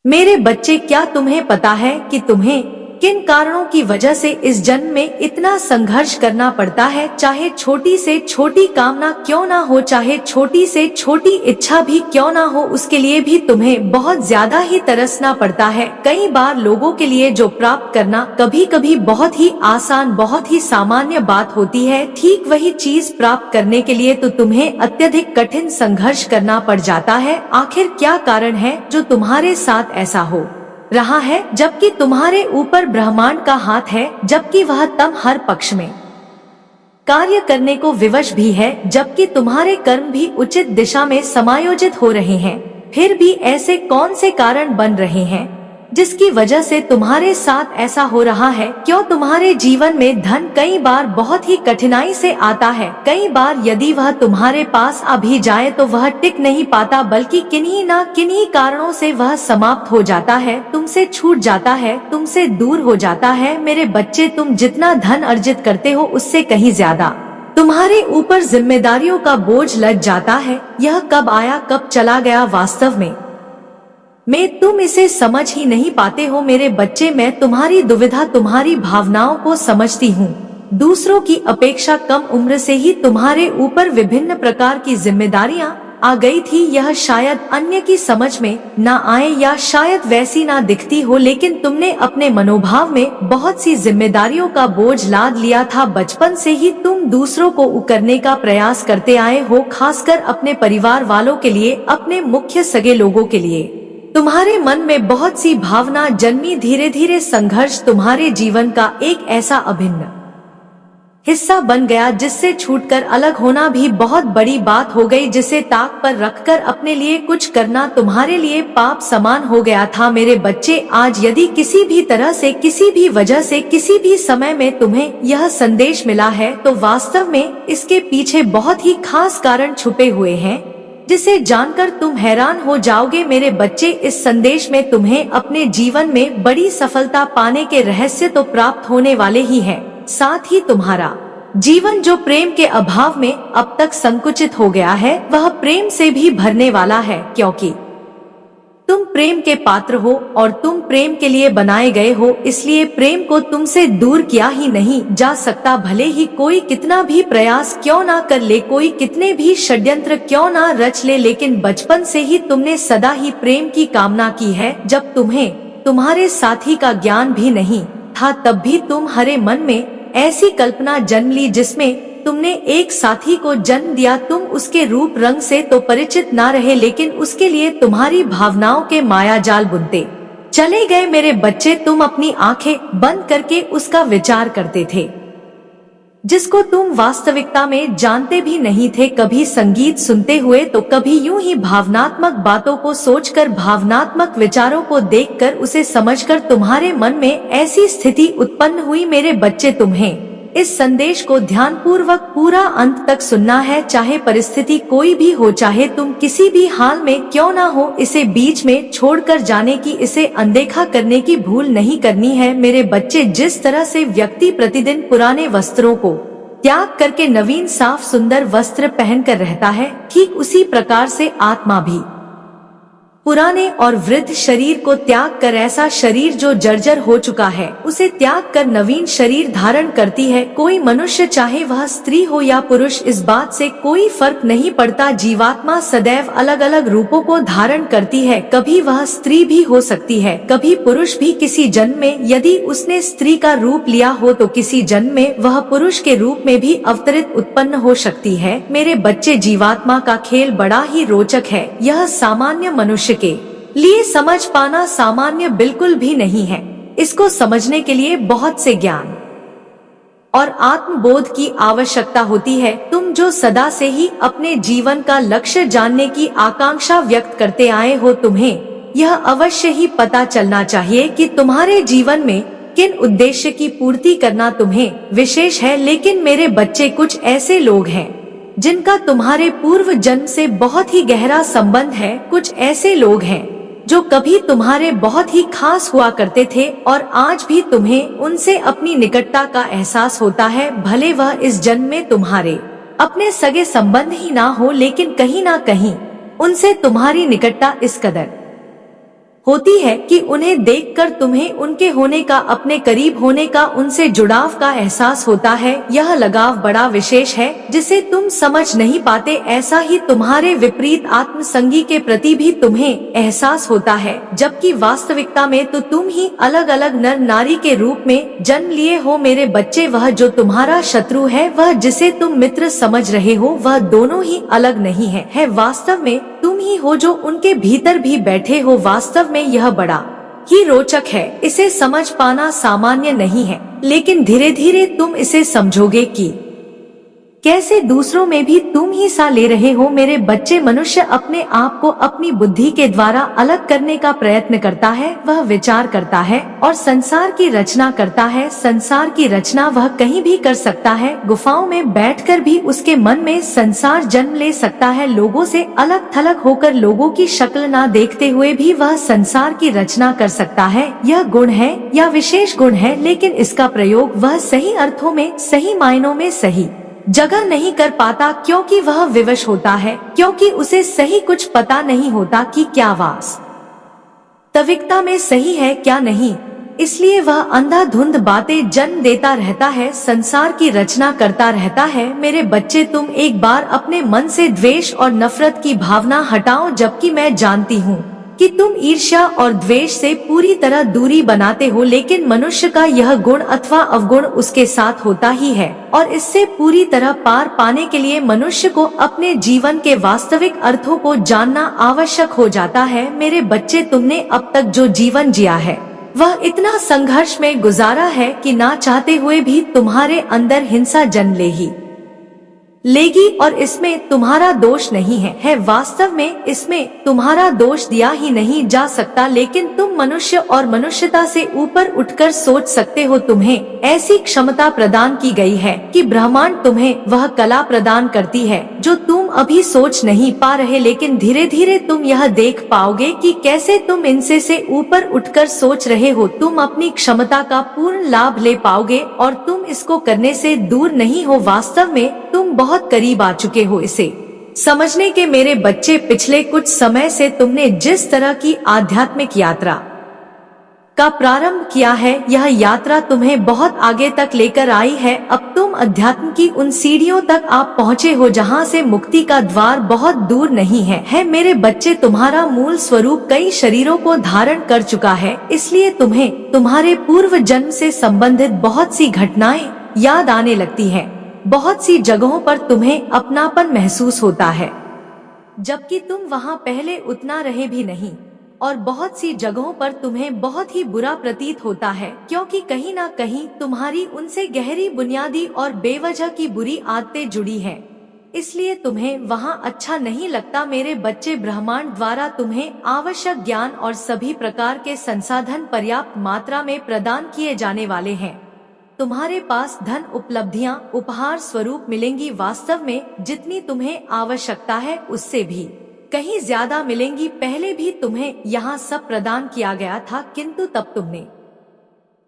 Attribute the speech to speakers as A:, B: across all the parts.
A: मेरे बच्चे, क्या तुम्हें पता है कि तुम्हें किन कारणों की वजह से इस जन्म में इतना संघर्ष करना पड़ता है? चाहे छोटी से छोटी कामना क्यों ना हो, चाहे छोटी से छोटी इच्छा भी क्यों ना हो, उसके लिए भी तुम्हें बहुत ज्यादा ही तरसना पड़ता है। कई बार लोगों के लिए जो प्राप्त करना कभी कभी बहुत ही आसान, बहुत ही सामान्य बात होती है, ठीक वही चीज प्राप्त करने के लिए तो तुम्हें अत्यधिक कठिन संघर्ष करना पड़ जाता है। आखिर क्या कारण है जो तुम्हारे साथ ऐसा हो रहा है, जबकि तुम्हारे ऊपर ब्रह्मांड का हाथ है, जबकि वह तम हर पक्ष में कार्य करने को विवश भी है, जबकि तुम्हारे कर्म भी उचित दिशा में समायोजित हो रहे हैं, फिर भी ऐसे कौन से कारण बन रहे हैं जिसकी वजह से तुम्हारे साथ ऐसा हो रहा है? क्यों तुम्हारे जीवन में धन कई बार बहुत ही कठिनाई से आता है, कई बार यदि वह तुम्हारे पास आ भी जाए तो वह टिक नहीं पाता, बल्कि किन्हीं ना किन्हीं कारणों से वह समाप्त हो जाता है, तुमसे छूट जाता है, तुमसे दूर हो जाता है। मेरे बच्चे, तुम जितना धन अर्जित करते हो उससे कहीं ज्यादा तुम्हारे ऊपर जिम्मेदारियों का बोझ लग जाता है। यह कब आया कब चला गया, वास्तव में तुम इसे समझ ही नहीं पाते हो। मेरे बच्चे, मैं तुम्हारी दुविधा, तुम्हारी भावनाओं को समझती हूँ। दूसरों की अपेक्षा कम उम्र से ही तुम्हारे ऊपर विभिन्न प्रकार की जिम्मेदारियां आ गई थी। यह शायद अन्य की समझ में ना आए या शायद वैसी ना दिखती हो, लेकिन तुमने अपने मनोभाव में बहुत सी जिम्मेदारियों का बोझ लाद लिया था। बचपन से ही तुम दूसरों को उकरने का प्रयास करते आए हो, खासकर अपने परिवार वालों के लिए, अपने मुख्य सगे लोगों के लिए। तुम्हारे मन में बहुत सी भावना जन्मी। धीरे धीरे संघर्ष तुम्हारे जीवन का एक ऐसा अभिन्न हिस्सा बन गया जिससे छूटकर अलग होना भी बहुत बड़ी बात हो गई, जिसे ताक पर रखकर अपने लिए कुछ करना तुम्हारे लिए पाप समान हो गया था। मेरे बच्चे, आज यदि किसी भी तरह से, किसी भी वजह से, किसी भी समय में तुम्हें यह संदेश मिला है, तो वास्तव में इसके पीछे बहुत ही खास कारण छुपे हुए हैं जिसे जानकर तुम हैरान हो जाओगे। मेरे बच्चे, इस संदेश में तुम्हें अपने जीवन में बड़ी सफलता पाने के रहस्य तो प्राप्त होने वाले ही हैं, साथ ही तुम्हारा जीवन जो प्रेम के अभाव में अब तक संकुचित हो गया है, वह प्रेम से भी भरने वाला है, क्योंकि तुम प्रेम के पात्र हो और तुम प्रेम के लिए बनाए गए हो। इसलिए प्रेम को तुमसे दूर किया ही नहीं जा सकता, भले ही कोई कितना भी प्रयास क्यों ना कर ले, कोई कितने भी षड्यंत्र क्यों ना रच ले, लेकिन बचपन से ही तुमने सदा ही प्रेम की कामना की है। जब तुम्हें तुम्हारे साथी का ज्ञान भी नहीं था, तब भी तुम्हारे मन में ऐसी कल्पना जन्म ली जिसमें तुमने एक साथी को जन्म दिया। तुम उसके रूप रंग से तो परिचित ना रहे, लेकिन उसके लिए तुम्हारी भावनाओं के माया जाल बुनते चले गए। मेरे बच्चे, तुम अपनी आंखें बंद करके उसका विचार करते थे जिसको तुम वास्तविकता में जानते भी नहीं थे। कभी संगीत सुनते हुए तो कभी यूं ही भावनात्मक बातों को सोचकर, भावनात्मक विचारों को देखकर, उसे समझकर तुम्हारे मन में ऐसी स्थिति उत्पन्न हुई। मेरे बच्चे, तुम्हें इस संदेश को ध्यानपूर्वक पूरा अंत तक सुनना है, चाहे परिस्थिति कोई भी हो, चाहे तुम किसी भी हाल में क्यों ना हो। इसे बीच में छोड़कर जाने की, इसे अनदेखा करने की भूल नहीं करनी है। मेरे बच्चे, जिस तरह से व्यक्ति प्रतिदिन पुराने वस्त्रों को त्याग करके नवीन साफ सुंदर वस्त्र पहनकर रहता है, ठीक उसी प्रकार से आत्मा भी पुराने और वृद्ध शरीर को त्याग कर, ऐसा शरीर जो जर्जर हो चुका है उसे त्याग कर नवीन शरीर धारण करती है। कोई मनुष्य, चाहे वह स्त्री हो या पुरुष, इस बात से कोई फर्क नहीं पड़ता। जीवात्मा सदैव अलग अलग रूपों को धारण करती है, कभी वह स्त्री भी हो सकती है, कभी पुरुष भी। किसी जन्म में यदि उसने स्त्री का रूप लिया हो तो किसी जन्म में वह पुरुष के रूप में भी अवतरित उत्पन्न हो सकती है। मेरे बच्चे, जीवात्मा का खेल बड़ा ही रोचक है। यह सामान्य मनुष्य के लिए समझ पाना सामान्य बिल्कुल भी नहीं है। इसको समझने के लिए बहुत से ज्ञान और आत्मबोध की आवश्यकता होती है। तुम जो सदा से ही अपने जीवन का लक्ष्य जानने की आकांक्षा व्यक्त करते आए हो, तुम्हें यह अवश्य ही पता चलना चाहिए कि तुम्हारे जीवन में किन उद्देश्य की पूर्ति करना तुम्हें विशेष है। लेकिन मेरे बच्चे, कुछ ऐसे लोग हैं जिनका तुम्हारे पूर्व जन्म से बहुत ही गहरा संबंध है। कुछ ऐसे लोग हैं जो कभी तुम्हारे बहुत ही खास हुआ करते थे और आज भी तुम्हें उनसे अपनी निकटता का एहसास होता है। भले वह इस जन्म में तुम्हारे अपने सगे संबंध ही ना हो, लेकिन कहीं ना कहीं उनसे तुम्हारी निकटता इस कदर होती है कि उन्हें देखकर तुम्हें उनके होने का, अपने करीब होने का, उनसे जुड़ाव का एहसास होता है। यह लगाव बड़ा विशेष है जिसे तुम समझ नहीं पाते। ऐसा ही तुम्हारे विपरीत आत्मसंगी के प्रति भी तुम्हें एहसास होता है, जबकि वास्तविकता में तो तुम ही अलग अलग नर नारी के रूप में जन्म लिए हो मेरे बच्चे। वह जो तुम्हारा शत्रु है, वह जिसे तुम मित्र समझ रहे हो, वह दोनों ही अलग नहीं है वास्तव में तुम ही हो जो उनके भीतर भी बैठे हो। वास्तव में यह बड़ा ही रोचक है। इसे समझ पाना सामान्य नहीं है, लेकिन धीरे धीरे तुम इसे समझोगे कि कैसे दूसरों में भी तुम ही सा ले रहे हो मेरे बच्चे। मनुष्य अपने आप को अपनी बुद्धि के द्वारा अलग करने का प्रयत्न करता है। वह विचार करता है और संसार की रचना करता है। संसार की रचना वह कहीं भी कर सकता है। गुफाओं में बैठकर भी उसके मन में संसार जन्म ले सकता है। लोगों से अलग थलग होकर, लोगों की शक्ल ना देखते हुए भी वह संसार की रचना कर सकता है। यह गुण है या विशेष गुण है, लेकिन इसका प्रयोग वह सही अर्थों में, सही मायनों में सही जगह नहीं कर पाता, क्योंकि वह विवश होता है, क्योंकि उसे सही कुछ पता नहीं होता कि क्या वास्तविकता में सही है क्या नहीं। इसलिए वह अंधाधुंध बातें जन्म देता रहता है, संसार की रचना करता रहता है। मेरे बच्चे, तुम एक बार अपने मन से द्वेष और नफरत की भावना हटाओ, जबकि मैं जानती हूँ कि तुम ईर्ष्या और द्वेष से पूरी तरह दूरी बनाते हो, लेकिन मनुष्य का यह गुण अथवा अवगुण उसके साथ होता ही है, और इससे पूरी तरह पार पाने के लिए मनुष्य को अपने जीवन के वास्तविक अर्थों को जानना आवश्यक हो जाता है। मेरे बच्चे, तुमने अब तक जो जीवन जिया है वह इतना संघर्ष में गुजारा है कि ना चाहते हुए भी तुम्हारे अंदर हिंसा जन्म लेगी, और इसमें तुम्हारा दोष नहीं है वास्तव में इसमें तुम्हारा दोष दिया ही नहीं जा सकता, लेकिन तुम मनुष्य और मनुष्यता से ऊपर उठकर सोच सकते हो। तुम्हें ऐसी क्षमता प्रदान की गई है कि ब्रह्मांड तुम्हें वह कला प्रदान करती है जो तुम अभी सोच नहीं पा रहे, लेकिन धीरे धीरे तुम यह देख पाओगे कि कैसे तुम इनसे से ऊपर उठकर सोच रहे हो। तुम अपनी क्षमता का पूर्ण लाभ ले पाओगे और तुम इसको करने से दूर नहीं हो। वास्तव में तुम बहुत करीब आ चुके हो इसे समझने के मेरे बच्चे। पिछले कुछ समय से तुमने जिस तरह की आध्यात्मिक यात्रा का प्रारंभ किया है, यह यात्रा तुम्हें बहुत आगे तक लेकर आई है। अब तुम अध्यात्म की उन सीढ़ियों तक आप पहुँचे हो जहाँ से मुक्ति का द्वार बहुत दूर नहीं है मेरे बच्चे। तुम्हारा मूल स्वरूप कई शरीरों को धारण कर चुका है, इसलिए तुम्हें तुम्हारे पूर्व जन्म से संबंधित बहुत सी घटनाएं याद आने लगती है। बहुत सी जगहों पर तुम्हें अपनापन महसूस होता है, जबकि तुम वहाँ पहले उतना रहे भी नहीं, और बहुत सी जगहों पर तुम्हें बहुत ही बुरा प्रतीत होता है, क्योंकि कहीं ना कहीं तुम्हारी उनसे गहरी बुनियादी और बेवजह की बुरी आदतें जुड़ी हैं। इसलिए तुम्हें वहाँ अच्छा नहीं लगता मेरे बच्चे। ब्रह्मांड द्वारा तुम्हें आवश्यक ज्ञान और सभी प्रकार के संसाधन पर्याप्त मात्रा में प्रदान किए जाने वाले हैं। तुम्हारे पास धन, उपलब्धियां उपहार स्वरूप मिलेंगी। वास्तव में जितनी तुम्हें आवश्यकता है उससे भी कहीं ज्यादा मिलेंगी। पहले भी तुम्हें यहाँ सब प्रदान किया गया था, किंतु तब तुमने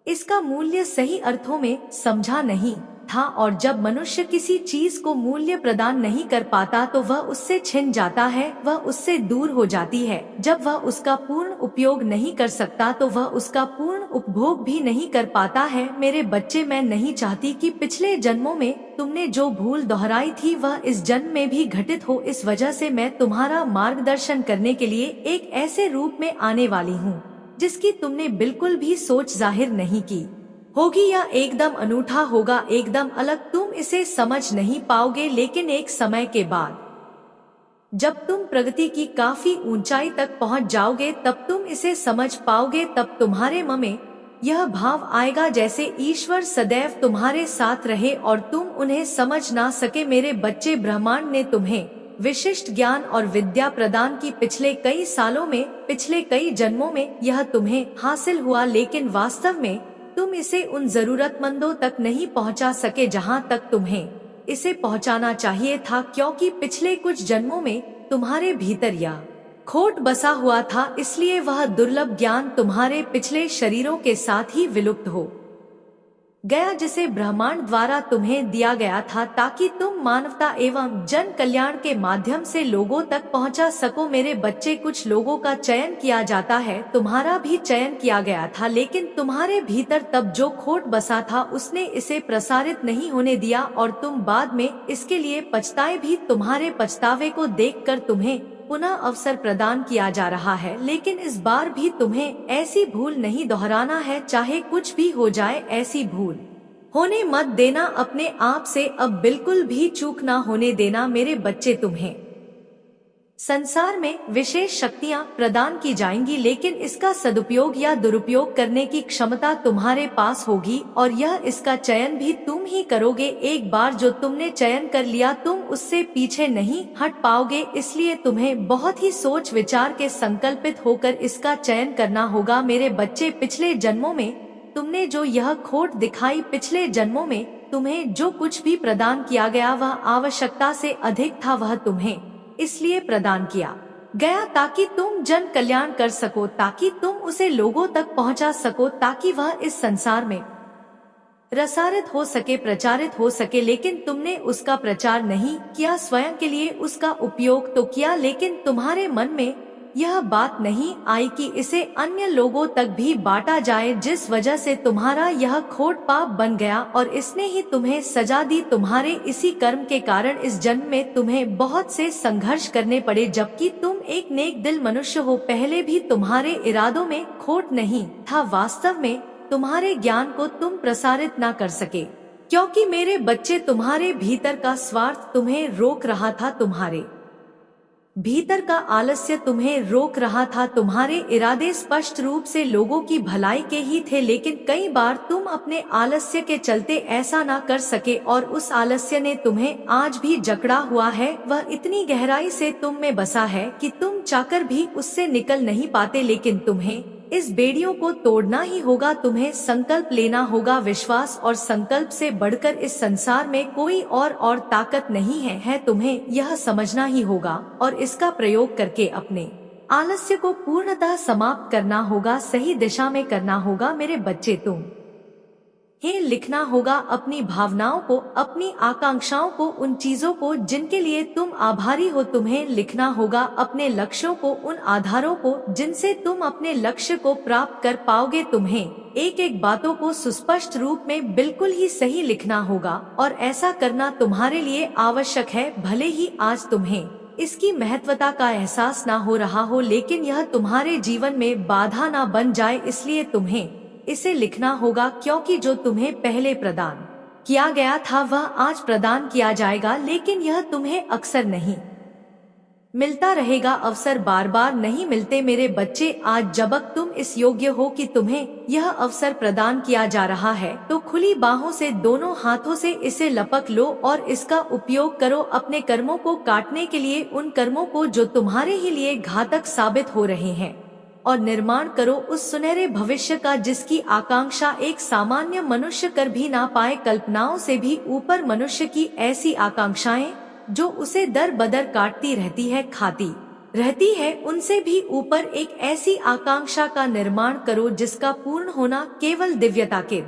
A: इसका मूल्य सही अर्थों में समझा नहीं था, और जब मनुष्य किसी चीज को मूल्य प्रदान नहीं कर पाता तो वह उससे छिन जाता है, वह उससे दूर हो जाती है। जब वह उसका पूर्ण उपयोग नहीं कर सकता तो वह उसका पूर्ण उपभोग भी नहीं कर पाता है। मेरे बच्चे, मैं नहीं चाहती कि पिछले जन्मों में तुमने जो भूल दोहराई थी वह इस जन्म में भी घटित हो। इस वजह से मैं तुम्हारा मार्गदर्शन करने के लिए एक ऐसे रूप में आने वाली हूँ जिसकी तुमने बिल्कुल भी सोच जाहिर नहीं की होगी, या एकदम अनूठा होगा, एकदम अलग। तुम इसे समझ नहीं पाओगे, लेकिन एक समय के बाद जब तुम प्रगति की काफी ऊंचाई तक पहुंच जाओगे तब तुम इसे समझ पाओगे। तब तुम्हारे मन में यह भाव आएगा जैसे ईश्वर सदैव तुम्हारे साथ रहे और तुम उन्हें समझ ना सके। मेरे बच्चे, ब्रह्मांड ने तुम्हें विशिष्ट ज्ञान और विद्या प्रदान की। पिछले कई सालों में, पिछले कई जन्मों में यह तुम्हें हासिल हुआ, लेकिन वास्तव में तुम इसे उन जरूरतमंदों तक नहीं पहुंचा सके जहां तक तुम्हें इसे पहुंचाना चाहिए था, क्योंकि पिछले कुछ जन्मों में तुम्हारे भीतर यह खोट बसा हुआ था। इसलिए वह दुर्लभ ज्ञान तुम्हारे पिछले शरीरों के साथ ही विलुप्त हो गया जिसे ब्रह्मांड द्वारा तुम्हें दिया गया था ताकि तुम मानवता एवं जन कल्याण के माध्यम से लोगों तक पहुंचा सको। मेरे बच्चे, कुछ लोगों का चयन किया जाता है, तुम्हारा भी चयन किया गया था, लेकिन तुम्हारे भीतर तब जो खोट बसा था उसने इसे प्रसारित नहीं होने दिया और तुम बाद में इसके लिए पछताए भी। तुम्हारे पछतावे को देखकर तुम्हें पुनः अवसर प्रदान किया जा रहा है, लेकिन इस बार भी तुम्हें ऐसी भूल नहीं दोहराना है। चाहे कुछ भी हो जाए, ऐसी भूल होने मत देना। अपने आप से अब बिल्कुल भी चूक ना होने देना। मेरे बच्चे, तुम्हें संसार में विशेष शक्तियां प्रदान की जाएंगी, लेकिन इसका सदुपयोग या दुरुपयोग करने की क्षमता तुम्हारे पास होगी और यह इसका चयन भी तुम ही करोगे। एक बार जो तुमने चयन कर लिया, तुम उससे पीछे नहीं हट पाओगे। इसलिए तुम्हें बहुत ही सोच विचार के संकल्पित होकर इसका चयन करना होगा। मेरे बच्चे, पिछले जन्मों में तुमने जो यह खोट दिखाई, पिछले जन्मों में तुम्हें जो कुछ भी प्रदान किया गया वह आवश्यकता से अधिक था। वह तुम्हें इसलिए प्रदान किया गया ताकि तुम जन कल्याण कर सको, ताकि तुम उसे लोगों तक पहुंचा सको, ताकि वह इस संसार में प्रसारित हो सके, प्रचारित हो सके। लेकिन तुमने उसका प्रचार नहीं किया, स्वयं के लिए उसका उपयोग तो किया, लेकिन तुम्हारे मन में यह बात नहीं आई कि इसे अन्य लोगों तक भी बांटा जाए, जिस वजह से तुम्हारा यह खोट पाप बन गया और इसने ही तुम्हें सजा दी। तुम्हारे इसी कर्म के कारण इस जन्म में तुम्हें बहुत से संघर्ष करने पड़े, जबकि तुम एक नेक दिल मनुष्य हो। पहले भी तुम्हारे इरादों में खोट नहीं था, वास्तव में तुम्हारे ज्ञान को तुम प्रसारित ना कर सके, क्योंकि मेरे बच्चे, तुम्हारे भीतर का स्वार्थ तुम्हें रोक रहा था, तुम्हारे भीतर का आलस्य तुम्हें रोक रहा था। तुम्हारे इरादे स्पष्ट रूप से लोगों की भलाई के ही थे, लेकिन कई बार तुम अपने आलस्य के चलते ऐसा ना कर सके और उस आलस्य ने तुम्हें आज भी जकड़ा हुआ है। वह इतनी गहराई से तुम में बसा है कि तुम चाहकर भी उससे निकल नहीं पाते, लेकिन तुम्हें इस बेड़ियों को तोड़ना ही होगा। तुम्हें संकल्प लेना होगा। विश्वास और संकल्प से बढ़कर इस संसार में कोई और ताकत नहीं है। तुम्हें यह समझना ही होगा और इसका प्रयोग करके अपने आलस्य को पूर्णतः समाप्त करना होगा, सही दिशा में करना होगा। मेरे बच्चे, तुम ही लिखना होगा अपनी भावनाओं को, अपनी आकांक्षाओं को, उन चीजों को जिनके लिए तुम आभारी हो। तुम्हें लिखना होगा अपने लक्ष्यों को, उन आधारों को जिनसे तुम अपने लक्ष्य को प्राप्त कर पाओगे। तुम्हें एक एक बातों को सुस्पष्ट रूप में बिल्कुल ही सही लिखना होगा और ऐसा करना तुम्हारे लिए आवश्यक है। भले ही आज तुम्हें इसकी महत्वता का एहसास ना हो रहा हो, लेकिन यह तुम्हारे जीवन में बाधा ना बन जाए, इसलिए तुम्हें इसे लिखना होगा, क्योंकि जो तुम्हें पहले प्रदान किया गया था वह आज प्रदान किया जाएगा, लेकिन यह तुम्हें अक्सर नहीं मिलता रहेगा। अवसर बार बार नहीं मिलते। मेरे बच्चे, आज जब तुम इस योग्य हो कि तुम्हें यह अवसर प्रदान किया जा रहा है, तो खुली बाहों से, दोनों हाथों से इसे लपक लो और इसका उपयोग करो अपने कर्मों को काटने के लिए, उन कर्मों को जो तुम्हारे ही लिए घातक साबित हो रहे हैं, और निर्माण करो उस सुनहरे भविष्य का जिसकी आकांक्षा एक सामान्य मनुष्य कर भी ना पाए। कल्पनाओं से भी ऊपर मनुष्य की ऐसी आकांक्षाएं जो उसे दर बदर काटती रहती है, खाती रहती है, उनसे भी ऊपर एक ऐसी आकांक्षा का निर्माण करो जिसका पूर्ण होना केवल दिव्यता के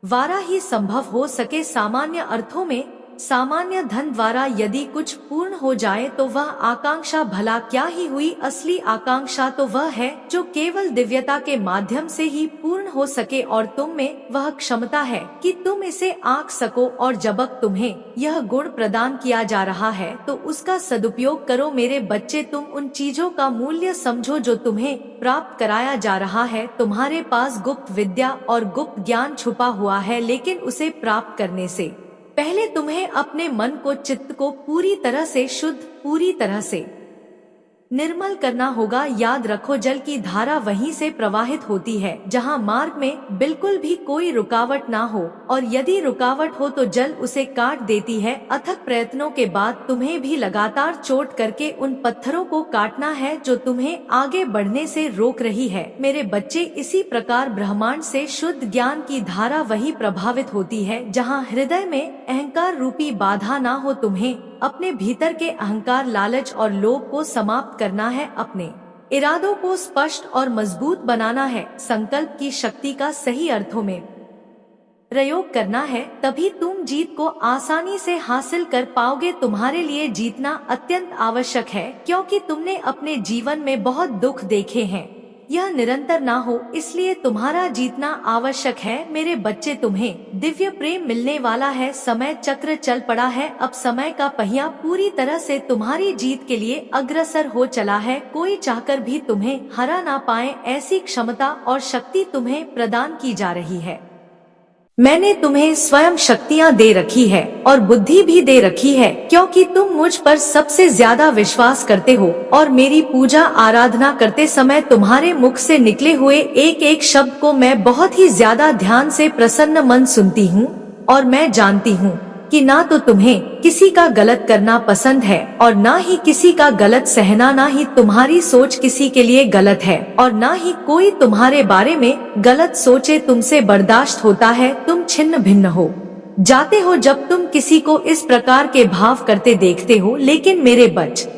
A: द्वारा ही संभव हो सके। सामान्य अर्थों में सामान्य धन द्वारा यदि कुछ पूर्ण हो जाए तो वह आकांक्षा भला क्या ही हुई। असली आकांक्षा तो वह है जो केवल दिव्यता के माध्यम से ही पूर्ण हो सके, और तुम में वह क्षमता है कि तुम इसे आंक सको। और जब तुम्हें यह गुण प्रदान किया जा रहा है तो उसका सदुपयोग करो। मेरे बच्चे, तुम उन चीजों का मूल्य समझो जो तुम्हें प्राप्त कराया जा रहा है। तुम्हारे पास गुप्त विद्या और गुप्त ज्ञान छुपा हुआ है, लेकिन उसे प्राप्त करने से पहले तुम्हें अपने मन को, चित्त को पूरी तरह से शुद्ध, पूरी तरह से निर्मल करना होगा। याद रखो, जल की धारा वहीं से प्रवाहित होती है जहां मार्ग में बिल्कुल भी कोई रुकावट ना हो, और यदि रुकावट हो तो जल उसे काट देती है। अथक प्रयत्नों के बाद तुम्हें भी लगातार चोट करके उन पत्थरों को काटना है जो तुम्हें आगे बढ़ने से रोक रही है। मेरे बच्चे, इसी प्रकार ब्रह्मांड से शुद्ध ज्ञान की धारा वही प्रभावित होती है जहाँ हृदय में अहंकार रूपी बाधा ना हो। तुम्हें अपने भीतर के अहंकार, लालच और लोभ को समाप्त करना है, अपने इरादों को स्पष्ट और मजबूत बनाना है, संकल्प की शक्ति का सही अर्थों में प्रयोग करना है, तभी तुम जीत को आसानी से हासिल कर पाओगे। तुम्हारे लिए जीतना अत्यंत आवश्यक है, क्योंकि तुमने अपने जीवन में बहुत दुख देखे हैं। यह निरंतर ना हो, इसलिए तुम्हारा जीतना आवश्यक है। मेरे बच्चे, तुम्हें दिव्य प्रेम मिलने वाला है। समय चक्र चल पड़ा है, अब समय का पहिया पूरी तरह से तुम्हारी जीत के लिए अग्रसर हो चला है। कोई चाहकर भी तुम्हें हरा ना पाए, ऐसी क्षमता और शक्ति तुम्हें प्रदान की जा रही है। मैंने तुम्हें स्वयं शक्तियाँ दे रखी है और बुद्धि भी दे रखी है, क्योंकि तुम मुझ पर सबसे ज्यादा विश्वास करते हो और मेरी पूजा आराधना करते समय तुम्हारे मुख से निकले हुए एक एक शब्द को मैं बहुत ही ज्यादा ध्यान से प्रसन्न मन सुनती हूँ। और मैं जानती हूँ कि ना तो तुम्हें किसी का गलत करना पसंद है और ना ही किसी का गलत सहना, ना ही तुम्हारी सोच किसी के लिए गलत है और ना ही कोई तुम्हारे बारे में गलत सोचे तुमसे बर्दाश्त होता है। तुम छिन्न भिन्न हो जाते हो जब तुम किसी को इस प्रकार के भाव करते देखते हो, लेकिन मेरे बच्चे,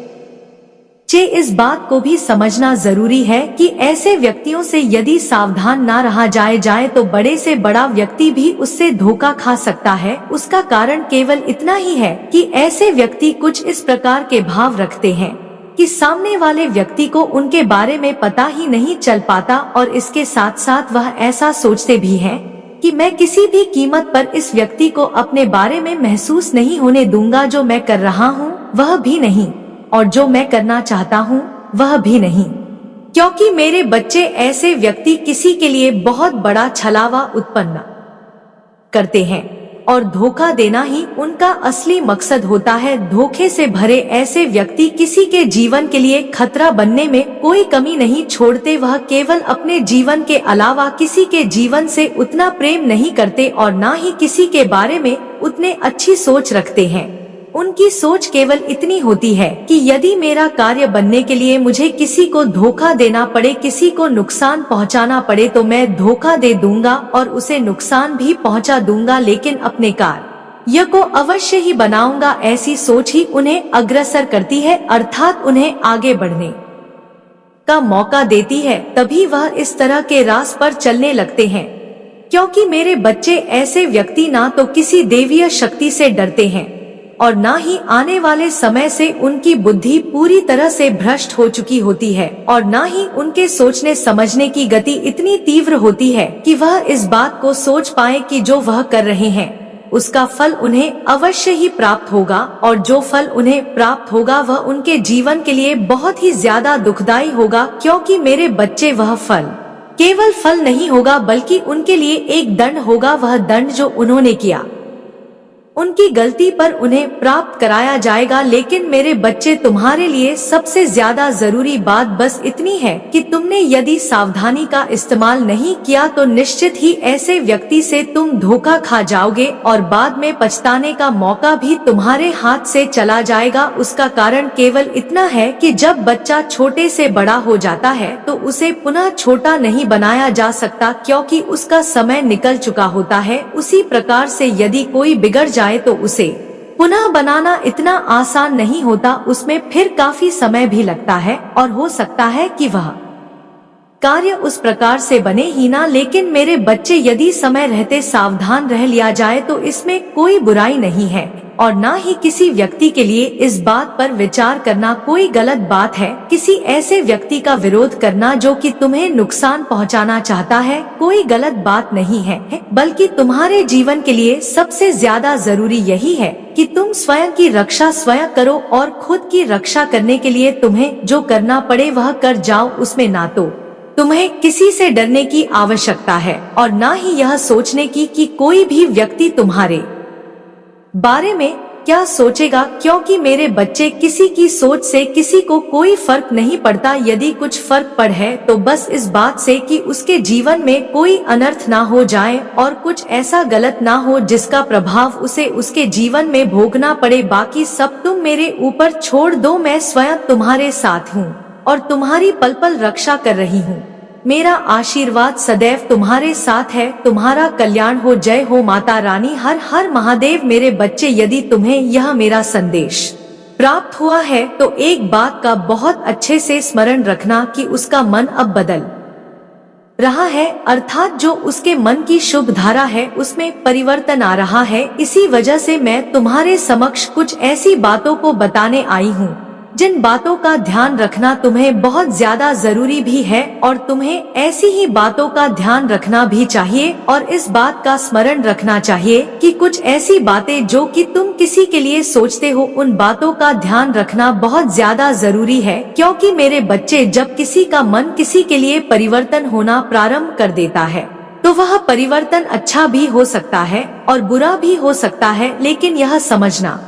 A: इस बात को भी समझना जरूरी है कि ऐसे व्यक्तियों से यदि सावधान ना रहा जाए तो बड़े से बड़ा व्यक्ति भी उससे धोखा खा सकता है। उसका कारण केवल इतना ही है कि ऐसे व्यक्ति कुछ इस प्रकार के भाव रखते हैं कि सामने वाले व्यक्ति को उनके बारे में पता ही नहीं चल पाता, और इसके साथ साथ वह ऐसा सोचते भी हैं कि मैं किसी भी कीमत पर इस व्यक्ति को अपने बारे में महसूस नहीं होने दूंगा। जो मैं कर रहा हूँ वह भी नहीं, और जो मैं करना चाहता हूँ वह भी नहीं, क्योंकि मेरे बच्चे, ऐसे व्यक्ति किसी के लिए बहुत बड़ा छलावा उत्पन्न करते हैं और धोखा देना ही उनका असली मकसद होता है। धोखे से भरे ऐसे व्यक्ति किसी के जीवन के लिए खतरा बनने में कोई कमी नहीं छोड़ते। वह केवल अपने जीवन के अलावा किसी के जीवन से उतना प्रेम नहीं करते और ना ही किसी के बारे में उतने अच्छी सोच रखते हैं। उनकी सोच केवल इतनी होती है कि यदि मेरा कार्य बनने के लिए मुझे किसी को धोखा देना पड़े, किसी को नुकसान पहुंचाना पड़े, तो मैं धोखा दे दूंगा और उसे नुकसान भी पहुंचा दूंगा, लेकिन अपने कार्य को अवश्य ही बनाऊंगा। ऐसी सोच ही उन्हें अग्रसर करती है, अर्थात उन्हें आगे बढ़ने का मौका देती है। तभी वह इस तरह के रास्ते पर चलने लगते हैं, क्योंकि मेरे बच्चे, ऐसे व्यक्ति ना तो किसी देवीय शक्ति से डरते हैं और ना ही आने वाले समय से उनकी बुद्धि पूरी तरह से भ्रष्ट हो चुकी होती है, और ना ही उनके सोचने समझने की गति इतनी तीव्र होती है कि वह इस बात को सोच पाए कि जो वह कर रहे हैं उसका फल उन्हें अवश्य ही प्राप्त होगा, और जो फल उन्हें प्राप्त होगा वह उनके जीवन के लिए बहुत ही ज्यादा दुखदायी होगा। क्योंकि मेरे बच्चे, वह फल केवल फल नहीं होगा बल्कि उनके लिए एक दंड होगा। वह दंड जो उन्होंने किया, उनकी गलती पर उन्हें प्राप्त कराया जाएगा। लेकिन मेरे बच्चे, तुम्हारे लिए सबसे ज्यादा जरूरी बात बस इतनी है कि तुमने यदि सावधानी का इस्तेमाल नहीं किया तो निश्चित ही ऐसे व्यक्ति से तुम धोखा खा जाओगे और बाद में पछताने का मौका भी तुम्हारे हाथ से चला जाएगा। उसका कारण केवल इतना है कि जब बच्चा छोटे से बड़ा हो जाता है तो उसे पुनः छोटा नहीं बनाया जा सकता, क्योंकि उसका समय निकल चुका होता है। उसी प्रकार से यदि कोई बिगड़ जाए तो उसे पुनः बनाना इतना आसान नहीं होता, उसमें फिर काफी समय भी लगता है और हो सकता है कि वह कार्य उस प्रकार से बने ही ना। लेकिन मेरे बच्चे, यदि समय रहते सावधान रह लिया जाए तो इसमें कोई बुराई नहीं है, और ना ही किसी व्यक्ति के लिए इस बात पर विचार करना कोई गलत बात है। किसी ऐसे व्यक्ति का विरोध करना जो कि तुम्हें नुकसान पहुंचाना चाहता है कोई गलत बात नहीं है, बल्कि तुम्हारे जीवन के लिए सबसे ज्यादा जरूरी यही है कि तुम स्वयं की रक्षा स्वयं करो, और खुद की रक्षा करने के लिए तुम्हें जो करना पड़े वह कर जाओ। उसमें ना तो तुम्हें किसी से डरने की आवश्यकता है और ना ही यह सोचने की कि कोई भी व्यक्ति तुम्हारे बारे में क्या सोचेगा, क्योंकि मेरे बच्चे, किसी की सोच से किसी को कोई फर्क नहीं पड़ता। यदि कुछ फर्क पड़े तो बस इस बात से कि उसके जीवन में कोई अनर्थ ना हो जाए और कुछ ऐसा गलत ना हो जिसका प्रभाव उसे उसके जीवन में भोगना पड़े। बाकी सब तुम मेरे ऊपर छोड़ दो, मैं स्वयं तुम्हारे साथ हूँ और तुम्हारी पल पल रक्षा कर रही हूँ। मेरा आशीर्वाद सदैव तुम्हारे साथ है। तुम्हारा कल्याण हो। जय हो माता रानी। हर हर महादेव। मेरे बच्चे, यदि तुम्हें यह मेरा संदेश प्राप्त हुआ है तो एक बात का बहुत अच्छे से स्मरण रखना कि उसका मन अब बदल रहा है, अर्थात जो उसके मन की शुभ धारा है उसमें परिवर्तन आ रहा है। इसी वजह से मैं तुम्हारे समक्ष कुछ ऐसी बातों को बताने आई हूँ जिन बातों का ध्यान रखना तुम्हें बहुत ज्यादा जरूरी भी है, और तुम्हें ऐसी ही बातों का ध्यान रखना भी चाहिए और इस बात का स्मरण रखना चाहिए कि कुछ ऐसी बातें जो कि तुम किसी के लिए सोचते हो, उन बातों का ध्यान रखना बहुत ज्यादा जरूरी है। क्योंकि मेरे बच्चे, जब किसी का मन किसी के लिए परिवर्तन होना प्रारंभ कर देता है तो वह परिवर्तन अच्छा भी हो सकता है और बुरा भी हो सकता है, लेकिन यह समझना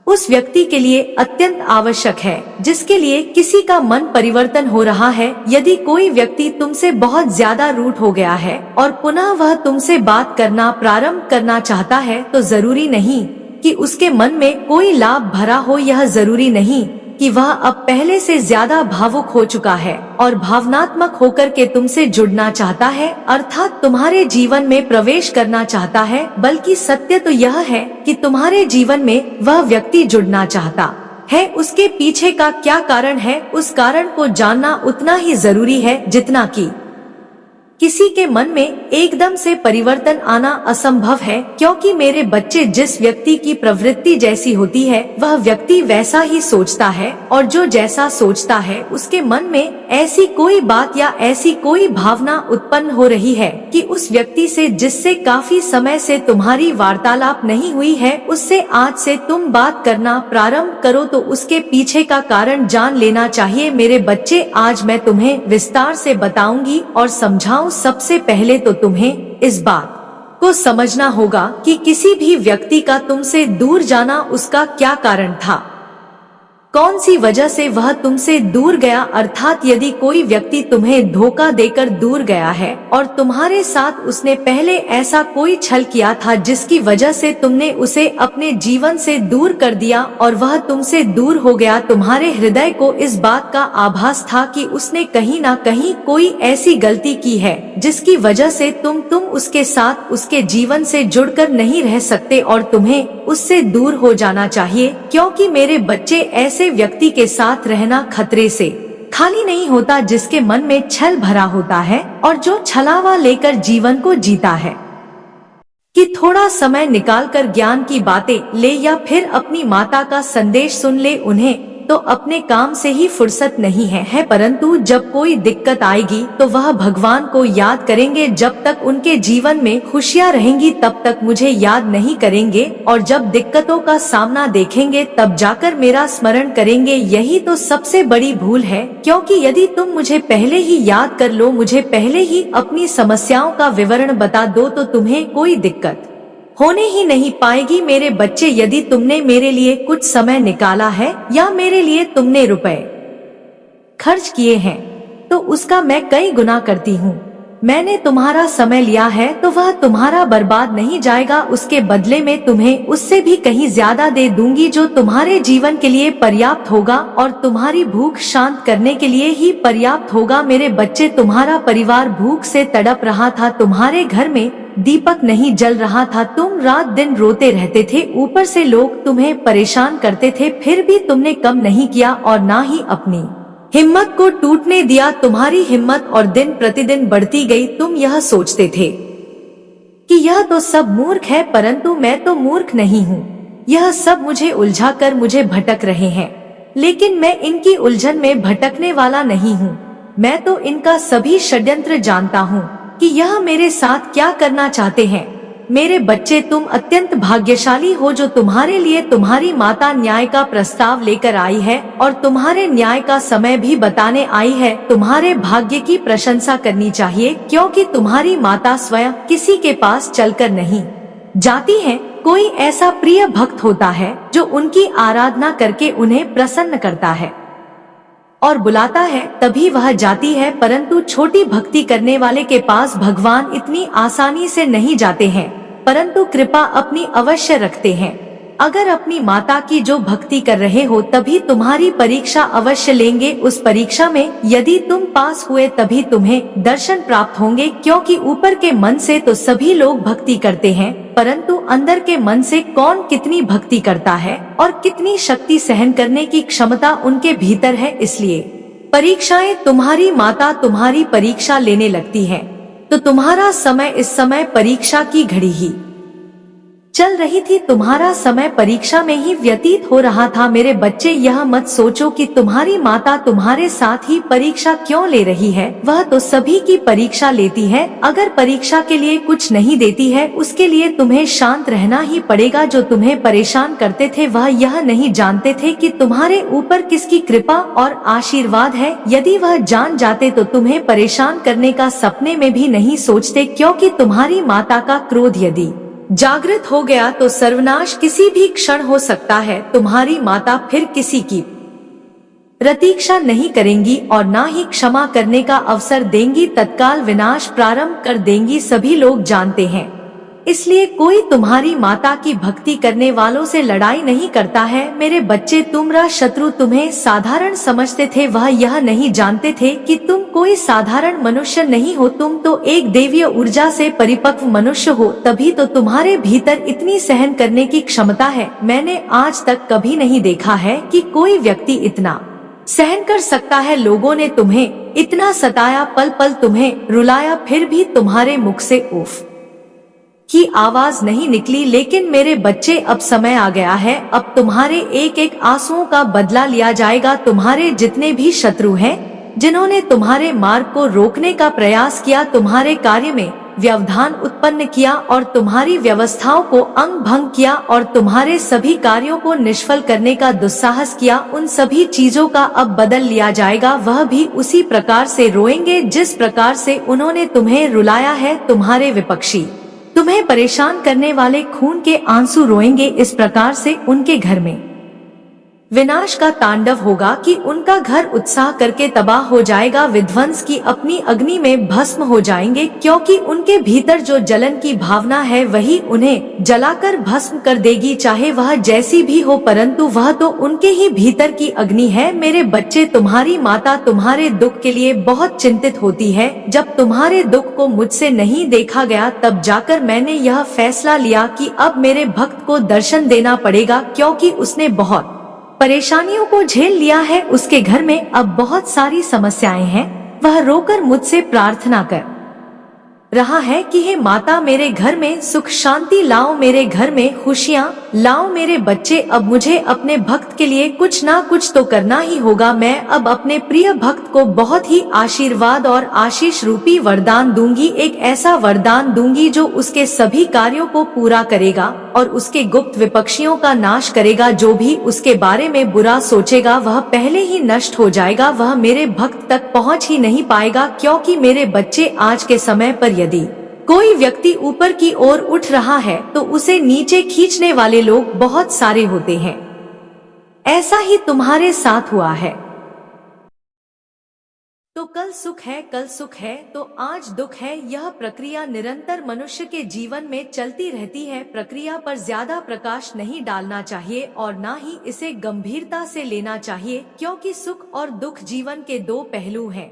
A: उस व्यक्ति के लिए अत्यंत आवश्यक है जिसके लिए किसी का मन परिवर्तन हो रहा है। यदि कोई व्यक्ति तुमसे बहुत ज्यादा रूठ हो गया है और पुनः वह तुमसे बात करना प्रारंभ करना चाहता है तो जरूरी नहीं कि उसके मन में कोई लाभ भरा हो, यह जरूरी नहीं कि वह अब पहले से ज्यादा भावुक हो चुका है और भावनात्मक होकर के तुमसे जुड़ना चाहता है, अर्थात तुम्हारे जीवन में प्रवेश करना चाहता है, बल्कि सत्य तो यह है कि तुम्हारे जीवन में वह व्यक्ति जुड़ना चाहता है। उसके पीछे का क्या कारण है, उस कारण को जानना उतना ही जरूरी है जितना कि किसी के मन में एकदम से परिवर्तन आना असंभव है। क्योंकि मेरे बच्चे, जिस व्यक्ति की प्रवृत्ति जैसी होती है वह व्यक्ति वैसा ही सोचता है, और जो जैसा सोचता है उसके मन में ऐसी कोई बात या ऐसी कोई भावना उत्पन्न हो रही है कि उस व्यक्ति से जिससे काफी समय से तुम्हारी वार्तालाप नहीं हुई है, उससे आज से तुम बात करना प्रारंभ करो तो उसके पीछे का कारण जान लेना चाहिए। मेरे बच्चे, आज मैं तुम्हें विस्तार से बताऊंगी और समझाऊं। सबसे पहले तो तुम्हें इस बात को समझना होगा कि किसी भी व्यक्ति का तुमसे दूर जाना उसका क्या कारण था, कौन सी वजह से वह तुमसे दूर गया। अर्थात यदि कोई व्यक्ति तुम्हें धोखा देकर दूर गया है और तुम्हारे साथ उसने पहले ऐसा कोई छल किया था जिसकी वजह से तुमने उसे अपने जीवन से दूर कर दिया और वह तुमसे दूर हो गया, तुम्हारे हृदय को इस बात का आभास था कि उसने कहीं ना कहीं कोई ऐसी गलती की है जिसकी वजह से तुम उसके साथ उसके जीवन से जुड़कर नहीं रह सकते और तुम्हें उससे दूर हो जाना चाहिए। क्योंकि मेरे बच्चे, ऐसे व्यक्ति के साथ रहना खतरे से खाली नहीं होता जिसके मन में छल भरा होता है और जो छलावा लेकर जीवन को जीता है कि थोड़ा समय निकालकर ज्ञान की बातें ले या फिर अपनी माता का संदेश सुन ले, उन्हें तो अपने काम से ही फुर्सत नहीं है। परंतु जब कोई दिक्कत आएगी तो वह भगवान को याद करेंगे। जब तक उनके जीवन में खुशियाँ रहेंगी तब तक मुझे याद नहीं करेंगे, और जब दिक्कतों का सामना देखेंगे तब जाकर मेरा स्मरण करेंगे। यही तो सबसे बड़ी भूल है, क्योंकि यदि तुम मुझे पहले ही याद कर लो, मुझे पहले ही अपनी समस्याओं का विवरण बता दो, तो तुम्हें कोई दिक्कत होने ही नहीं पाएगी। मेरे बच्चे, यदि तुमने मेरे लिए कुछ समय निकाला है या मेरे लिए तुमने रुपए खर्च किए हैं तो उसका मैं कई गुना करती हूँ। मैंने तुम्हारा समय लिया है तो वह तुम्हारा बर्बाद नहीं जाएगा, उसके बदले में तुम्हें उससे भी कहीं ज्यादा दे दूंगी जो तुम्हारे जीवन के लिए पर्याप्त होगा और तुम्हारी भूख शांत करने के लिए ही पर्याप्त होगा। मेरे बच्चे, तुम्हारा परिवार भूख से तड़प रहा था, तुम्हारे घर में दीपक नहीं जल रहा था, तुम रात दिन रोते रहते थे, ऊपर से लोग तुम्हें परेशान करते थे, फिर भी तुमने कम नहीं किया और ना ही अपनी हिम्मत को टूटने दिया। तुम्हारी हिम्मत और दिन प्रतिदिन बढ़ती गई। तुम यह सोचते थे कि यह तो सब मूर्ख है, परंतु मैं तो मूर्ख नहीं हूँ, यह सब मुझे उलझा कर मुझे भटक रहे हैं, लेकिन मैं इनकी उलझन में भटकने वाला नहीं हूँ। मैं तो इनका सभी षड्यंत्र जानता हूँ कि यह मेरे साथ क्या करना चाहते हैं। मेरे बच्चे, तुम अत्यंत भाग्यशाली हो जो तुम्हारे लिए तुम्हारी माता न्याय का प्रस्ताव लेकर आई है और तुम्हारे न्याय का समय भी बताने आई है। तुम्हारे भाग्य की प्रशंसा करनी चाहिए, क्योंकि तुम्हारी माता स्वयं किसी के पास चलकर नहीं जाती हैं। कोई ऐसा प्रिय भक्त होता है जो उनकी आराधना करके उन्हें प्रसन्न करता है और बुलाता है, तभी वह जाती है। परंतु छोटी भक्ति करने वाले के पास भगवान इतनी आसानी से नहीं जाते हैं, परंतु कृपा अपनी अवश्य रखते हैं। अगर अपनी माता की जो भक्ति कर रहे हो तभी तुम्हारी परीक्षा अवश्य लेंगे। उस परीक्षा में यदि तुम पास हुए तभी तुम्हें दर्शन प्राप्त होंगे, क्योंकि ऊपर के मन से तो सभी लोग भक्ति करते हैं, परंतु अंदर के मन से कौन कितनी भक्ति करता है और कितनी शक्ति सहन करने की क्षमता उनके भीतर है। इसलिए परीक्षाएं तुम्हारी माता तुम्हारी परीक्षा लेने लगती है, तो तुम्हारा समय इस समय परीक्षा की घड़ी ही चल रही थी, तुम्हारा समय परीक्षा में ही व्यतीत हो रहा था। मेरे बच्चे, यह मत सोचो कि तुम्हारी माता तुम्हारे साथ ही परीक्षा क्यों ले रही है, वह तो सभी की परीक्षा लेती है। अगर परीक्षा के लिए कुछ नहीं देती है, उसके लिए तुम्हें शांत रहना ही पड़ेगा। जो तुम्हें परेशान करते थे वह यह नहीं जानते थे कि तुम्हारे ऊपर किसकी कृपा और आशीर्वाद है। यदि वह जान जाते तो तुम्हें परेशान करने का सपने में भी नहीं सोचते, क्योंकि तुम्हारी माता का क्रोध यदि जागृत हो गया तो सर्वनाश किसी भी क्षण हो सकता है। तुम्हारी माता फिर किसी की प्रतीक्षा नहीं करेंगी और ना ही क्षमा करने का अवसर देंगी, तत्काल विनाश प्रारंभ कर देंगी, सभी लोग जानते हैं। इसलिए कोई तुम्हारी माता की भक्ति करने वालों से लड़ाई नहीं करता है। मेरे बच्चे, तुम्हारा शत्रु तुम्हें साधारण समझते थे, वह यह नहीं जानते थे कि तुम कोई साधारण मनुष्य नहीं हो, तुम तो एक दैवीय ऊर्जा से परिपक्व मनुष्य हो, तभी तो तुम्हारे भीतर इतनी सहन करने की क्षमता है। मैंने आज तक कभी नहीं देखा है कि कोई व्यक्ति इतना सहन कर सकता है। लोगों ने तुम्हें इतना सताया, पल पल तुम्हें रुलाया, फिर भी तुम्हारे मुख से उफ की आवाज नहीं निकली। लेकिन मेरे बच्चे, अब समय आ गया है, अब तुम्हारे एक एक आंसुओं का बदला लिया जाएगा। तुम्हारे जितने भी शत्रु हैं, जिन्होंने तुम्हारे मार्ग को रोकने का प्रयास किया, तुम्हारे कार्य में व्यवधान उत्पन्न किया और तुम्हारी व्यवस्थाओं को अंग भंग किया और तुम्हारे सभी कार्यों को निष्फल करने का दुस्साहस किया, उन सभी चीजों का अब बदल लिया जाएगा। वह भी उसी प्रकार से रोएंगे जिस प्रकार से उन्होंने तुम्हें रुलाया है। तुम्हारे विपक्षी, तुम्हें परेशान करने वाले खून के आंसू रोएंगे। इस प्रकार से उनके घर में विनाश का तांडव होगा कि उनका घर उत्साह करके तबाह हो जाएगा, विध्वंस की अपनी अग्नि में भस्म हो जाएंगे, क्योंकि उनके भीतर जो जलन की भावना है वही उन्हें जलाकर भस्म कर देगी, चाहे वह जैसी भी हो, परंतु वह तो उनके ही भीतर की अग्नि है। मेरे बच्चे, तुम्हारी माता तुम्हारे दुख के लिए बहुत चिंतित होती है। जब तुम्हारे दुख को मुझसे नहीं देखा गया, तब जाकर मैंने यह फैसला लिया कि अब मेरे भक्त को दर्शन देना पड़ेगा, क्योंकि उसने बहुत परेशानियों को झेल लिया है। उसके घर में अब बहुत सारी समस्याएं हैं। वह रोकर मुझसे प्रार्थना कर रहा है कि हे माता, मेरे घर में सुख शांति लाओ, मेरे घर में खुशियां लाओ। मेरे बच्चे, अब मुझे अपने भक्त के लिए कुछ ना कुछ तो करना ही होगा। मैं अब अपने प्रिय भक्त को बहुत ही आशीर्वाद और आशीष रूपी वरदान दूंगी, एक ऐसा वरदान दूंगी जो उसके सभी कार्यों को पूरा करेगा और उसके गुप्त विपक्षियों का नाश करेगा। जो भी उसके बारे में बुरा सोचेगा वह पहले ही नष्ट हो जाएगा, वह मेरे भक्त तक पहुंच ही नहीं पाएगा। क्योंकि मेरे बच्चे, आज के समय पर यदि कोई व्यक्ति ऊपर की ओर उठ रहा है तो उसे नीचे खींचने वाले लोग बहुत सारे होते हैं। ऐसा ही तुम्हारे साथ हुआ है। तो कल सुख है, कल सुख है तो आज दुख है। यह प्रक्रिया निरंतर मनुष्य के जीवन में चलती रहती है। प्रक्रिया पर ज्यादा प्रकाश नहीं डालना चाहिए और ना ही इसे गंभीरता से लेना चाहिए, क्योंकि सुख और दुख जीवन के दो पहलू हैं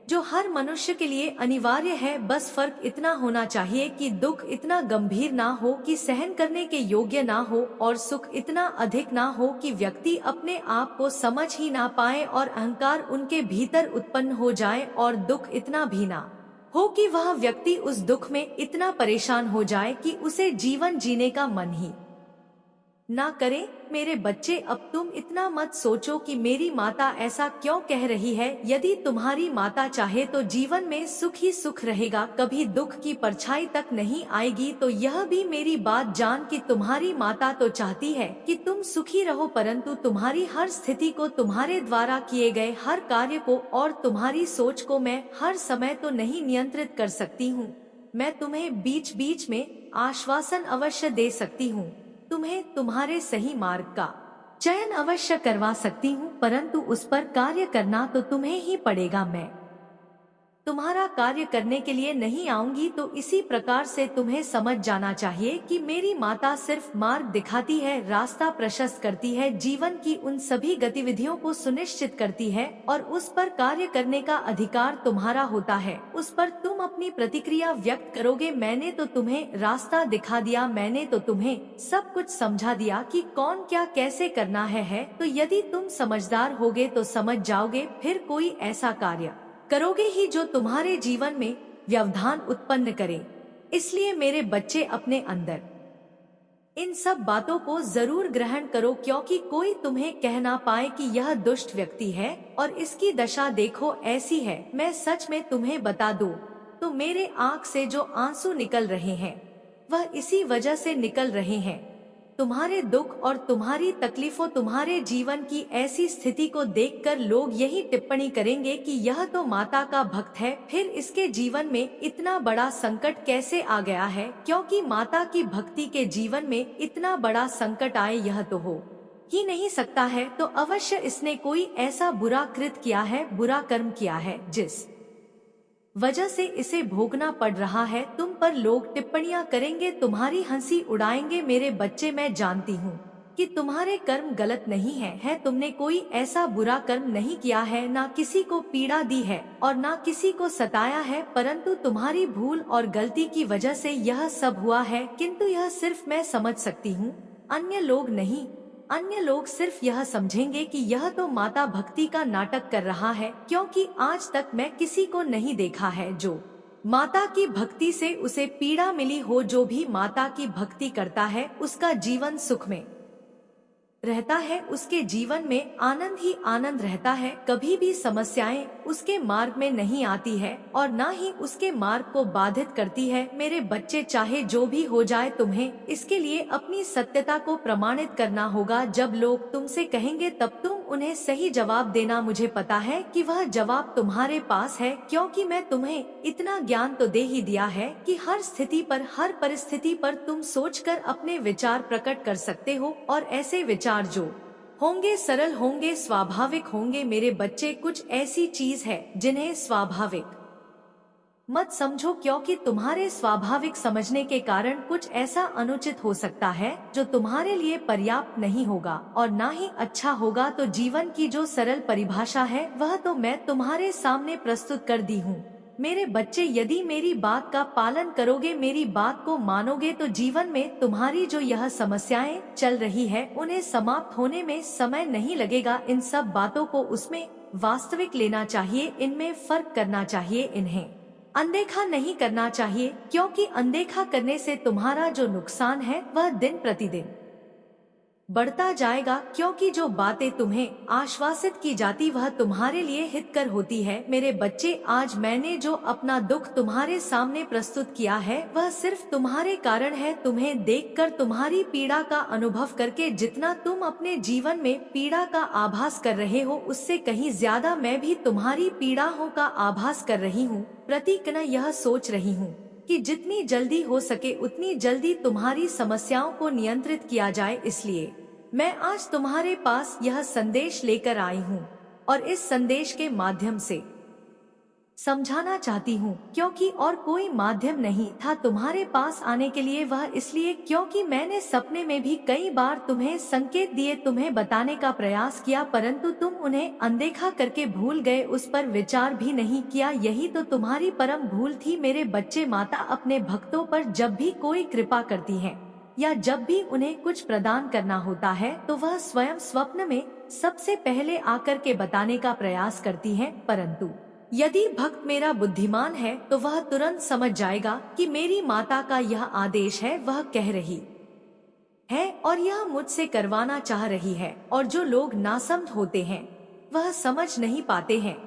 A: जो हर मनुष्य के लिए अनिवार्य है। बस फर्क इतना होना चाहिए कि दुख इतना गंभीर ना हो कि सहन करने के योग्य ना हो और सुख इतना अधिक ना हो कि व्यक्ति अपने आप को समझ ही ना पाए और अहंकार उनके भीतर उत्पन्न हो जाए, और दुख इतना भी ना हो कि वह व्यक्ति उस दुख में इतना परेशान हो जाए कि उसे जीवन जीने का मन ही ना करे। मेरे बच्चे, अब तुम इतना मत सोचो कि मेरी माता ऐसा क्यों कह रही है। यदि तुम्हारी माता चाहे तो जीवन में सुख ही सुख रहेगा, कभी दुख की परछाई तक नहीं आएगी। तो यह भी मेरी बात जान कि तुम्हारी माता तो चाहती है कि तुम सुखी रहो, परंतु तुम्हारी हर स्थिति को, तुम्हारे द्वारा किए गए हर कार्य को और तुम्हारी सोच को मैं हर समय तो नहीं नियंत्रित कर सकती हूँ। मैं तुम्हें बीच बीच में आश्वासन अवश्य दे सकती हूँ, तुम्हें तुम्हारे सही मार्ग का चयन अवश्य करवा सकती हूँ, परंतु उस पर कार्य करना तो तुम्हें ही पड़ेगा। मैं तुम्हारा कार्य करने के लिए नहीं आऊंगी। तो इसी प्रकार से तुम्हें समझ जाना चाहिए कि मेरी माता सिर्फ मार्ग दिखाती है, रास्ता प्रशस्त करती है, जीवन की उन सभी गतिविधियों को सुनिश्चित करती है और उस पर कार्य करने का अधिकार तुम्हारा होता है। उस पर तुम अपनी प्रतिक्रिया व्यक्त करोगे। मैंने तो तुम्हें रास्ता दिखा दिया, मैंने तो तुम्हें सब कुछ समझा दिया कि कौन क्या कैसे करना है। तो यदि तुम समझदार होगे तो समझ जाओगे, फिर कोई ऐसा कार्य करोगे ही जो तुम्हारे जीवन में व्यवधान उत्पन्न करे। इसलिए मेरे बच्चे अपने अंदर इन सब बातों को जरूर ग्रहण करो, क्योंकि कोई तुम्हें कह ना पाए कि यह दुष्ट व्यक्ति है और इसकी दशा देखो ऐसी है। मैं सच में तुम्हें बता दूं तो मेरे आँख से जो आंसू निकल रहे हैं वह इसी वजह से निकल रहे हैं। तुम्हारे दुख और तुम्हारी तकलीफों, तुम्हारे जीवन की ऐसी स्थिति को देखकर लोग यही टिप्पणी करेंगे कि यह तो माता का भक्त है, फिर इसके जीवन में इतना बड़ा संकट कैसे आ गया है। क्योंकि माता की भक्ति के जीवन में इतना बड़ा संकट आए यह तो हो ही नहीं सकता है। तो अवश्य इसने कोई ऐसा बुरा कृत किया है, बुरा कर्म किया है, जिस वजह से इसे भोगना पड़ रहा है। तुम पर लोग टिप्पणियां करेंगे, तुम्हारी हंसी उड़ाएंगे। मेरे बच्चे, मैं जानती हूँ कि तुम्हारे कर्म गलत नहीं है। तुमने कोई ऐसा बुरा कर्म नहीं किया है, ना किसी को पीड़ा दी है और ना किसी को सताया है, परंतु तुम्हारी भूल और गलती की वजह से यह सब हुआ है। किंतु यह सिर्फ मैं समझ सकती हूँ, अन्य लोग नहीं। अन्य लोग सिर्फ यह समझेंगे कि यह तो माता भक्ति का नाटक कर रहा है, क्योंकि आज तक मैं किसी को नहीं देखा है जो माता की भक्ति से उसे पीड़ा मिली हो। जो भी माता की भक्ति करता है उसका जीवन सुख में रहता है, उसके जीवन में आनंद ही आनंद रहता है। कभी भी समस्याएं उसके मार्ग में नहीं आती है और ना ही उसके मार्ग को बाधित करती है। मेरे बच्चे, चाहे जो भी हो जाए, तुम्हें इसके लिए अपनी सत्यता को प्रमाणित करना होगा। जब लोग तुमसे कहेंगे तब तुम उन्हें सही जवाब देना। मुझे पता है कि वह जवाब तुम्हारे पास है, क्योंकि मैं तुम्हें इतना ज्ञान तो दे ही दिया है कि हर स्थिति पर, हर परिस्थिति पर तुम सोचकर अपने विचार प्रकट कर सकते हो। और ऐसे विचार जो होंगे सरल होंगे, स्वाभाविक होंगे। मेरे बच्चे, कुछ ऐसी चीज है जिन्हें स्वाभाविक मत समझो, क्योंकि तुम्हारे स्वाभाविक समझने के कारण कुछ ऐसा अनुचित हो सकता है जो तुम्हारे लिए पर्याप्त नहीं होगा और ना ही अच्छा होगा। तो जीवन की जो सरल परिभाषा है वह तो मैं तुम्हारे सामने प्रस्तुत कर दी हूँ। मेरे बच्चे, यदि मेरी बात का पालन करोगे, मेरी बात को मानोगे, तो जीवन में तुम्हारी जो यह समस्याएं चल रही है उन्हें समाप्त होने में समय नहीं लगेगा। इन सब बातों को उसमें वास्तविक लेना चाहिए, इनमें फर्क करना चाहिए, इन्हें अनदेखा नहीं करना चाहिए, क्योंकि अनदेखा करने से तुम्हारा जो नुकसान है वह दिन प्रतिदिन बढ़ता जाएगा। क्योंकि जो बातें तुम्हें आश्वासित की जाती वह तुम्हारे लिए हितकर होती है। मेरे बच्चे, आज मैंने जो अपना दुख तुम्हारे सामने प्रस्तुत किया है वह सिर्फ तुम्हारे कारण है। तुम्हें देखकर, तुम्हारी पीड़ा का अनुभव करके जितना तुम अपने जीवन में पीड़ा का आभास कर रहे हो, उससे कहीं ज्यादा मैं भी तुम्हारी पीड़ाओं का आभास कर रही हूँ। प्रतिक्षण यह सोच रही हूँ कि जितनी जल्दी हो सके उतनी जल्दी तुम्हारी समस्याओं को नियंत्रित किया जाए। इसलिए मैं आज तुम्हारे पास यह संदेश लेकर आई हूँ और इस संदेश के माध्यम से समझाना चाहती हूँ, क्योंकि और कोई माध्यम नहीं था तुम्हारे पास आने के लिए। वह इसलिए क्योंकि मैंने सपने में भी कई बार तुम्हें संकेत दिए, तुम्हें बताने का प्रयास किया, परंतु तुम उन्हें अनदेखा करके भूल गए, उस पर विचार भी नहीं किया। यही तो तुम्हारी परम भूल थी। मेरे बच्चे, माता अपने भक्तों पर जब भी कोई कृपा करती है या जब भी उन्हें कुछ प्रदान करना होता है तो वह स्वयं स्वप्न में सबसे पहले आकर के बताने का प्रयास करती है। परंतु यदि भक्त मेरा बुद्धिमान है तो वह तुरंत समझ जाएगा कि मेरी माता का यह आदेश है, वह कह रही है और यह मुझसे करवाना चाह रही है। और जो लोग नासमझ होते हैं वह समझ नहीं पाते हैं,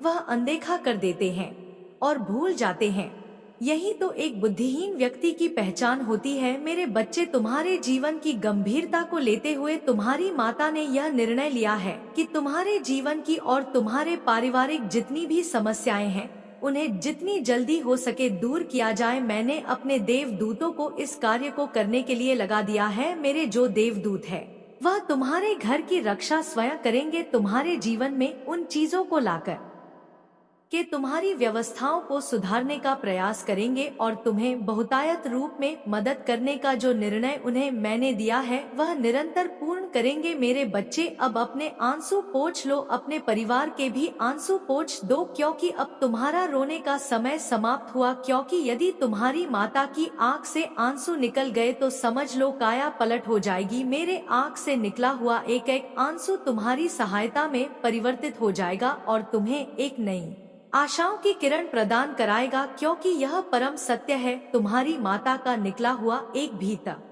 A: वह अनदेखा कर देते हैं और भूल जाते हैं। यही तो एक बुद्धिहीन व्यक्ति की पहचान होती है। मेरे बच्चे, तुम्हारे जीवन की गंभीरता को लेते हुए तुम्हारी माता ने यह निर्णय लिया है कि तुम्हारे जीवन की और तुम्हारे पारिवारिक जितनी भी समस्याएं हैं उन्हें जितनी जल्दी हो सके दूर किया जाए। मैंने अपने देवदूतों को इस कार्य को करने के लिए लगा दिया है। मेरे जो देवदूत है वह तुम्हारे घर की रक्षा स्वयं करेंगे, तुम्हारे जीवन में उन चीजों को लाकर कि तुम्हारी व्यवस्थाओं को सुधारने का प्रयास करेंगे और तुम्हें बहुतायत रूप में मदद करने का जो निर्णय उन्हें मैंने दिया है वह निरंतर पूर्ण करेंगे। मेरे बच्चे, अब अपने आंसू पोंछ लो, अपने परिवार के भी आंसू पोंछ दो, क्योंकि अब तुम्हारा रोने का समय समाप्त हुआ। क्योंकि यदि तुम्हारी माता की आंख से आंसू निकल गए तो समझ लो काया पलट हो जाएगी। मेरे आंख से निकला हुआ एक एक आंसू तुम्हारी सहायता में परिवर्तित हो जाएगा और तुम्हें एक नई आशाओं की किरण प्रदान कराएगा, क्योंकि यह परम सत्य है, तुम्हारी माता का निकला हुआ एक भी तक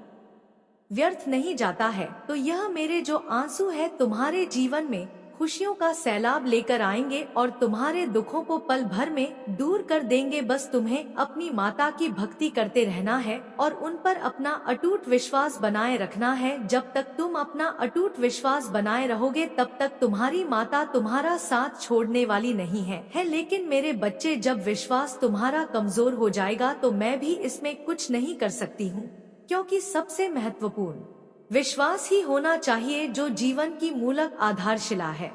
A: व्यर्थ नहीं जाता है। तो यह मेरे जो आंसू है तुम्हारे जीवन में खुशियों का सैलाब लेकर आएंगे और तुम्हारे दुखों को पल भर में दूर कर देंगे। बस तुम्हें अपनी माता की भक्ति करते रहना है और उन पर अपना अटूट विश्वास बनाए रखना है। जब तक तुम अपना अटूट विश्वास बनाए रहोगे तब तक तुम्हारी माता तुम्हारा साथ छोड़ने वाली नहीं है। लेकिन मेरे बच्चे, जब विश्वास तुम्हारा कमजोर हो जाएगा तो मैं भी इसमें कुछ नहीं कर सकती हूँ, क्योंकि सबसे महत्वपूर्ण विश्वास ही होना चाहिए जो जीवन की मूलक आधारशिला है।